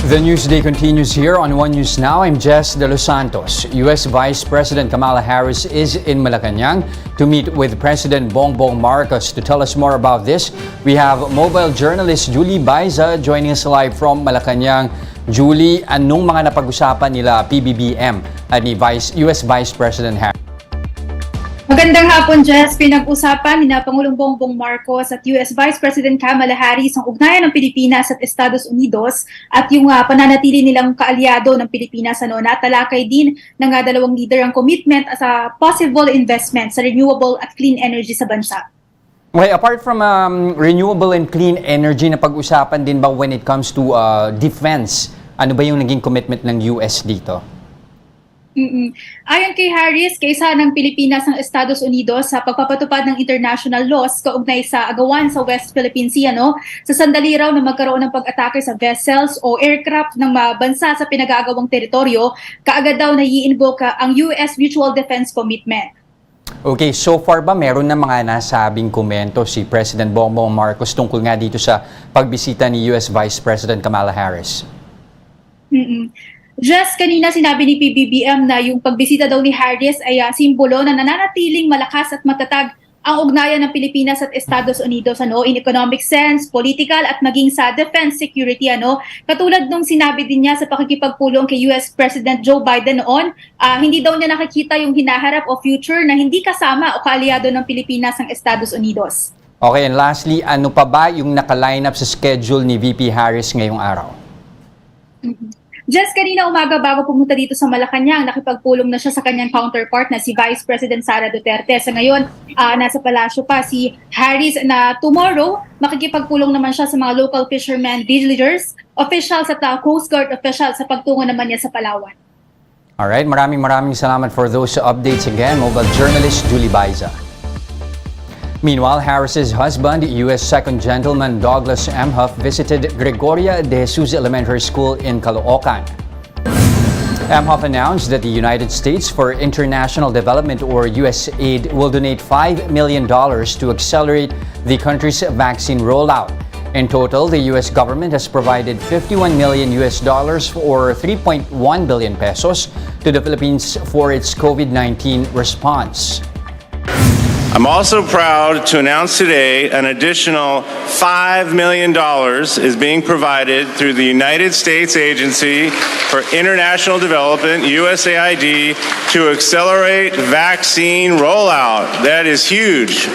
The Newsday continues here on One News Now. I'm Jess De Los Santos. U.S. Vice President Kamala Harris is in Malacanang to meet with President Bongbong Marcos. To tell us more about this, we have mobile journalist Julie Baiza joining us live from Malacanang. Julie, anong mga napag-usapan nila PBBM at ni U.S. Vice President Harris? Magandang hapon, Jess. Pinag-usapan ni Pangulong Bongbong Marcos at U.S. Vice President Kamala Harris ang ugnayan ng Pilipinas at Estados Unidos at yung pananatili nilang kaalyado ng Pilipinas. Natalakay din ng dalawang leader ang commitment sa possible investment sa renewable at clean energy sa bansa. Okay, apart from renewable and clean energy, na pag-usapan din ba when it comes to defense? Ano ba yung naging commitment ng US dito? Ayon kay Harris, kaisa ng Pilipinas ng Estados Unidos sa pagpapatupad ng international laws kaugnay sa agawan sa West Philippine Sea, sa sandali raw na magkaroon ng pag-atake sa vessels o aircraft ng bansa sa pinag-aagawang teritoryo, kaagad daw na i-invoke ang US Mutual Defense Commitment. Okay, so far ba meron na mga nasabing komento si President Bongbong Marcos tungkol nga dito sa pagbisita ni US Vice President Kamala Harris? Just kanina sinabi ni PBBM na yung pagbisita daw ni Harris ay simbolo na nananatiling malakas at matatag ang ugnayan ng Pilipinas at Estados Unidos in economic sense, political at maging sa defense security. Katulad nung sinabi din niya sa pakikipagpulong kay US President Joe Biden noon, hindi daw niya nakikita yung hinaharap o future na hindi kasama o kaalyado ng Pilipinas ang Estados Unidos. Okay, and lastly, ano pa ba yung naka-line up sa schedule ni VP Harris ngayong araw? Just kanina umaga bago pumunta dito sa Malacanang, nakipagpulong na siya sa kanyang counterpart na si Vice President Sara Duterte. Sa ngayon, nasa palasyo pa si Harris na tomorrow, makikipagpulong naman siya sa mga local fishermen, villagers, officials at Coast Guard officials sa pagtungo naman niya sa Palawan. Alright, maraming salamat for those updates again. Mobile journalist Julie Baiza. Meanwhile, Harris's husband, U.S. Second Gentleman Douglas M. Huff, visited Gregoria de Jesus Elementary School in Caloocan. M. Huff announced that the United States for International Development, or USAID, will donate $5 million to accelerate the country's vaccine rollout. In total, the U.S. government has provided $51 million or 3.1 billion pesos to the Philippines for its COVID-19 response. I'm also proud to announce today an additional $5 million is being provided through the United States Agency for International Development, USAID, to accelerate vaccine rollout. That is huge.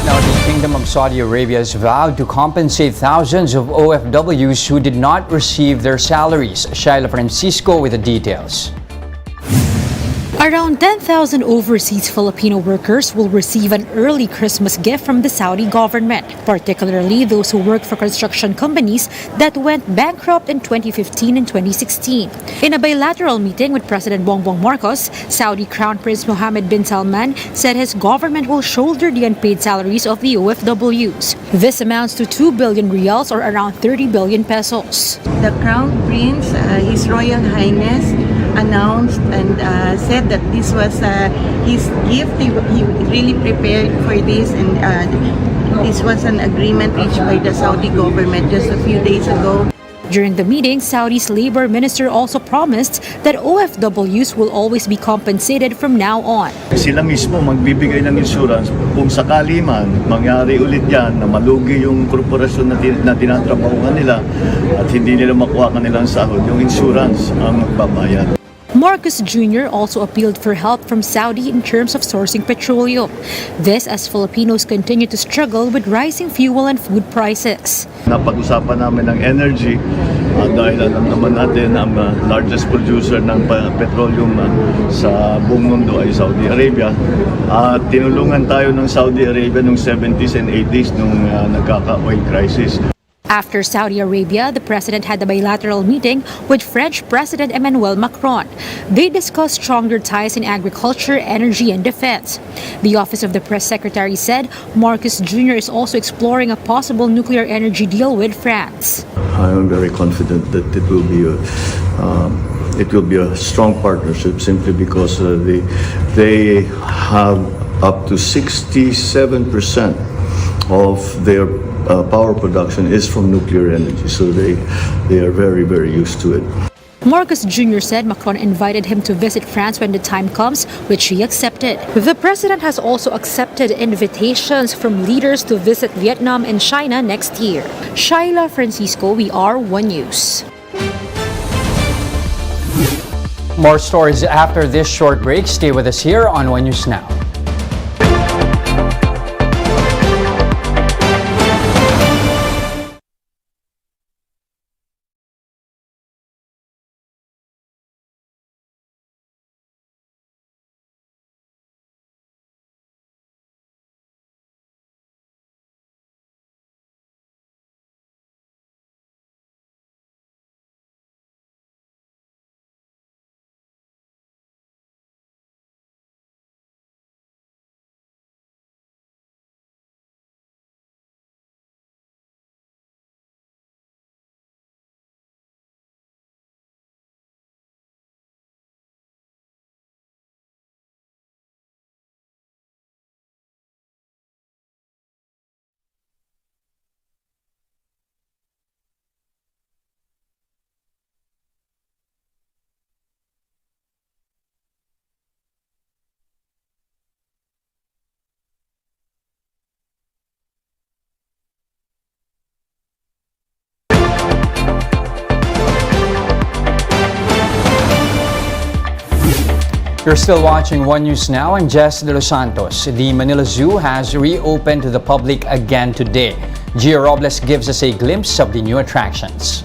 Now, the Kingdom of Saudi Arabia has vowed to compensate thousands of OFWs who did not receive their salaries. Shaila Francisco with the details. Around 10,000 overseas Filipino workers will receive an early Christmas gift from the Saudi government, particularly those who work for construction companies that went bankrupt in 2015 and 2016. In a bilateral meeting with President Bongbong Marcos, Saudi Crown Prince Mohammed bin Salman said his government will shoulder the unpaid salaries of the OFWs. This amounts to 2 billion riyals or around 30 billion pesos. The Crown Prince, His Royal Highness, announced and said that this was his gift. He really prepared for this, and this was an agreement reached by the Saudi government just a few days ago. During the meeting, Saudi's labor minister also promised that OFWs will always be compensated from now on. Sila mismo magbibigay ng insurance kung sakali man mangyari ulit yan na malugi yung korporasyon na tinatrabahuan nila at hindi nila makuha kanilang sahod, yung insurance ang magbabayad. Marcos Jr. also appealed for help from Saudi in terms of sourcing petroleum. This as Filipinos continue to struggle with rising fuel and food prices. Napag-usapan namin ng energy dahil alam naman natin ang largest producer ng petroleum sa buong mundo ay Saudi Arabia. Tinulungan tayo ng Saudi Arabia noong 70s and 80s nung nagkaka-oil crisis. After Saudi Arabia, the president had a bilateral meeting with French President Emmanuel Macron. They discussed stronger ties in agriculture, energy, and defense. The Office of the Press Secretary said Marcos Jr. is also exploring a possible nuclear energy deal with France. I am very confident that it will be a strong partnership simply because they have up to 67% of their power production is from nuclear energy, so they are very, very used to it. Marcos Jr. said Macron invited him to visit France when the time comes, which he accepted. The president has also accepted invitations from leaders to visit Vietnam and China next year. Shaila Francisco, we are One News. More stories after this short break. Stay with us here on One News Now. You're still watching One News Now. I'm Jess De Los Santos. The Manila Zoo has reopened to the public again today. Gio Robles gives us a glimpse of the new attractions.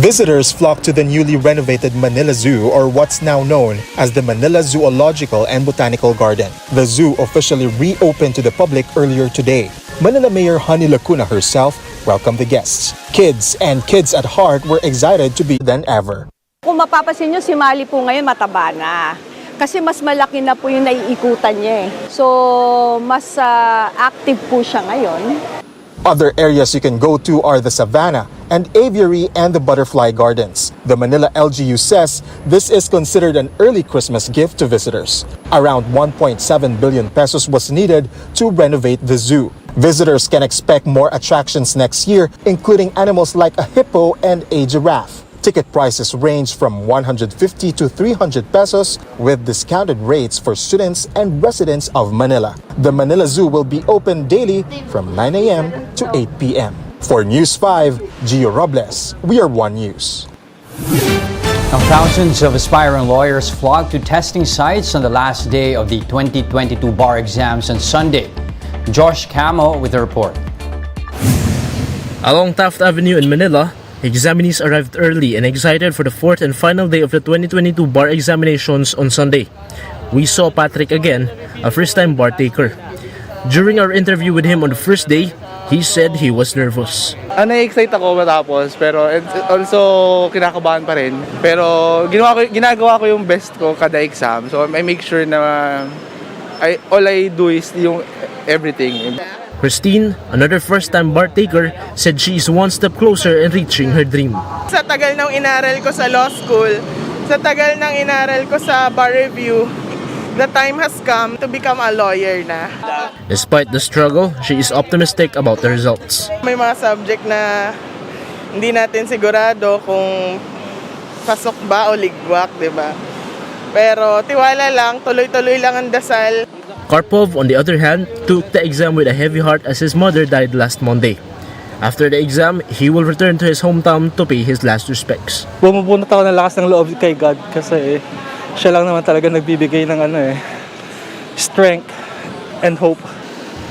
Visitors flock to the newly renovated Manila Zoo, or what's now known as the Manila Zoological and Botanical Garden. The zoo officially reopened to the public earlier today. Manila Mayor Honey Lacuna herself welcomed the guests. Kids and kids at heart were excited to be than ever. Kung mapapansin nyo, si Mali po ngayon mataba na. Kasi mas malaki na po yung naiikutan niya eh. So, mas active po siya ngayon. Other areas you can go to are the Savannah and Aviary and the Butterfly Gardens. The Manila LGU says this is considered an early Christmas gift to visitors. Around 1.7 billion pesos was needed to renovate the zoo. Visitors can expect more attractions next year, including animals like a hippo and a giraffe. Ticket prices range from 150 to 300 pesos with discounted rates for students and residents of Manila. The Manila Zoo will be open daily from 9 a.m. to 8 p.m. For News 5, Gio Robles, we are One News. Now, thousands of aspiring lawyers flocked to testing sites on the last day of the 2022 bar exams on Sunday. Josh Camo with the report. Along Taft Avenue in Manila, examinees arrived early and excited for the fourth and final day of the 2022 bar examinations on Sunday. We saw Patrick again, a first-time bar taker. During our interview with him on the first day, he said he was nervous. Na-excite ako matapos, pero also kinakabahan pa rin. Pero ginagawa ko yung best ko kada exam. So I make sure na all I do is yung everything. Christine, another first-time bar taker, said she is one step closer in reaching her dream. Sa tagal ng inaral ko sa law school, sa tagal ng inaral ko sa bar review, the time has come to become a lawyer na. Despite the struggle, she is optimistic about the results. May mga subject na hindi natin sigurado kung pasok ba o ligwak, di ba? Pero tiwala lang, tuloy-tuloy lang ang dasal. Karpov, on the other hand, took the exam with a heavy heart as his mother died last Monday. After the exam, he will return to his hometown to pay his last respects. Bumubunot ako ng lakas ng loob kay God kasi siya lang naman talaga nagbibigay ng strength and hope.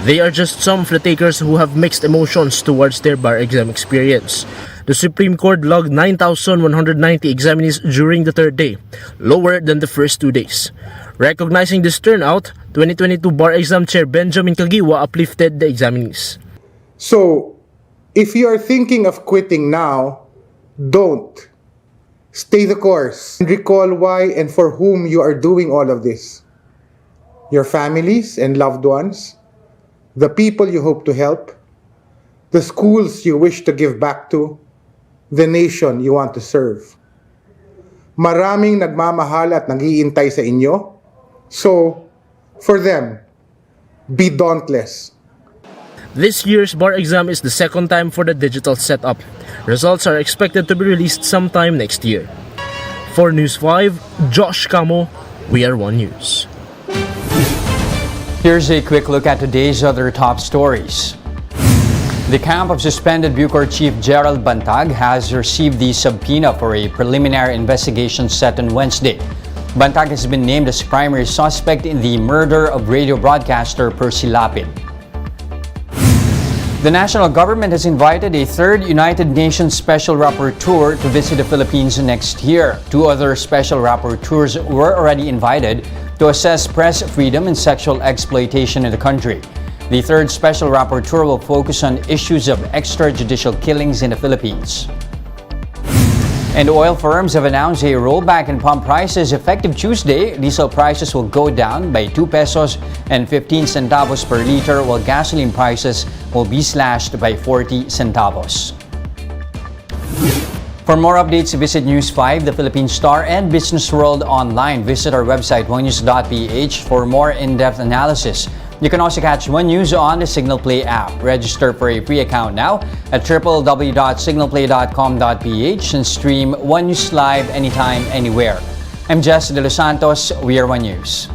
They are just some of the takers who have mixed emotions towards their bar exam experience. The Supreme Court logged 9,190 examinees during the third day, lower than the first 2 days. Recognizing this turnout, 2022 Bar Exam Chair Benjamin Kagiwa uplifted the examinees. So, if you are thinking of quitting now, don't. Stay the course and recall why and for whom you are doing all of this. Your families and loved ones, the people you hope to help, the schools you wish to give back to, the nation you want to serve. Maraming nagmamahal at nag-iintay sa inyo. So, for them, be dauntless. This year's bar exam is the second time for the digital setup. Results are expected to be released sometime next year. For News 5, Josh Camo, We Are One News. Here's a quick look at today's other top stories. The camp of suspended Bucor Chief Gerald Bantag has received the subpoena for a preliminary investigation set on Wednesday. Bantag has been named as primary suspect in the murder of radio broadcaster Percy Lapid. The national government has invited a third United Nations Special Rapporteur to visit the Philippines next year. Two other special rapporteurs were already invited to assess press freedom and sexual exploitation in the country. The third special rapporteur will focus on issues of extrajudicial killings in the Philippines. And oil firms have announced a rollback in pump prices effective Tuesday. Diesel prices will go down by 2 pesos and 15 centavos per liter, while gasoline prices will be slashed by 40 centavos. For more updates, visit News 5, The Philippine Star, and Business World online. Visit our website, onenews.ph, for more in-depth analysis. You can also catch One News on the Signal Play app. Register for a free account now at www.signalplay.com.ph and stream One News live anytime, anywhere. I'm Jess De Los Santos. We are One News.